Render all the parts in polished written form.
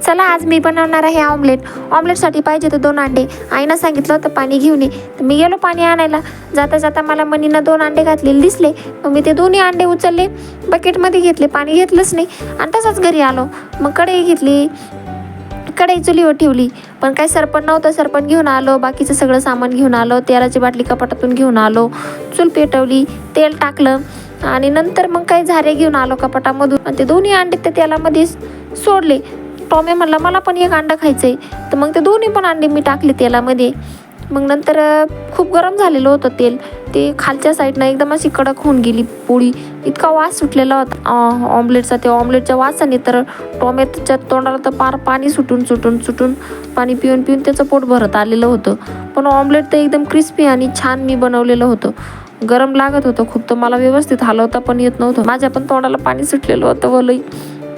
चला आज मी बनवणार आहे ऑमलेट. ऑमलेटसाठी पाहिजे तर 2 अंडे. आईनं सांगितलं होतं पाणी घेऊन ये, तर मी गेलो पाणी आणायला. जाता जाता मला मनीनं 2 अंडे घातलेले दिसले. मग मी ते दोन्ही अंडे उचलले, बकेटमध्ये घेतले, पाणी घेतलंच नाही आणि तसंच घरी आलो. मग कढई घेतली, कढई चुलीवर ठेवली, पण काही सरपण नव्हतं. सरपण घेऊन आलो, बाकीचं सगळं सामान घेऊन आलो, तेलाची बाटली कपाटातून घेऊन आलो, चूल पेटवली, तेल टाकलं आणि नंतर मग काही झारे घेऊन आलो कपाटामधून आणि ते दोन्ही अंडे त्या तेलामध्ये सोडले. टॉमे म्हणला मला पण एक अंडा खायचं आहे, तर मग ते दोन्ही पण अंडे मी टाकले तेलामध्ये. मग नंतर खूप गरम झालेलं होतं तेल, ते खालच्या साईडनं एकदम अशी कडक होऊन गेली पोळी. इतका वास सुटलेला होता ऑमलेटचा. ते ऑमलेटच्या वासाने तर टॉमॅटोच्या तोंडाला तर पार पाणी सुटून पाणी पिऊन त्याचं पोट भरत आलेलं होतं. पण ऑमलेट तर एकदम क्रिस्पी आणि छान मी बनवलेलं होतं. गरम लागत होतं खूप, तर मला व्यवस्थित हलवता पण येत नव्हतं. माझ्या पण तोंडाला पाणी सुटलेलं होतं वलई.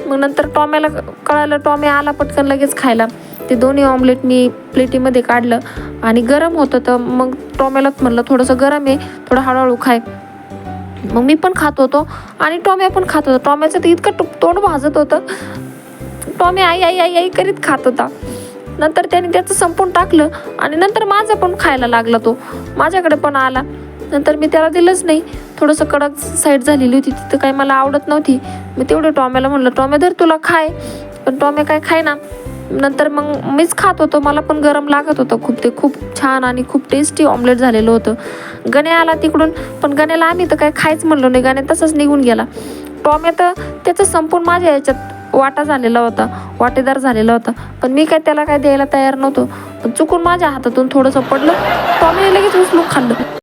मग नंतर टॉम्याला कळालं, टॉमे आला पटकन लगेच खायला. ते दोन्ही ऑमलेट मी प्लेटीमध्ये काढलं आणि गरम होतं, तर मग टॉम्यालाच म्हणलं थोडंसं गरम आहे, थोडं हळूहळू खाय. मग मी पण खात होतो आणि टॉम्या पण खात होता. टॉम्याचं तर इतकं तोंड भाजत होतं, टॉमे आई आई आई आई करीत खात होता. नंतर त्याने त्याचं संपून टाकलं आणि नंतर माझं पण खायला लागला. तो माझ्याकडे पण आला. नंतर मी त्याला दिलंच नाही. थोडंसं कडक साईड झालेली होती, तिथं काही मला आवडत नव्हती. मी तेवढं टॉम्याला म्हणलं टॉम्या धर तुला खाय, पण टॉम्या काय खाय ना. नंतर मग मीच खात होतो, मला पण गरम लागत होतं खूप. ते खूप छान आणि खूप टेस्टी ऑमलेट झालेलं होतं. गण्या आला तिकडून, पण गण्याला आम्ही तर काय खायच म्हणलो नाही, गण्या तसंच निघून गेला. टॉम्या तर त्याचं संपून माझ्या याच्यात वाटेदार झालेला होता, पण मी काय त्याला काय द्यायला तयार नव्हतो. पण चुकून माझ्या हातातून थोडंसं पडलं, टॉम्याने लगेच उचलून खाल्लं.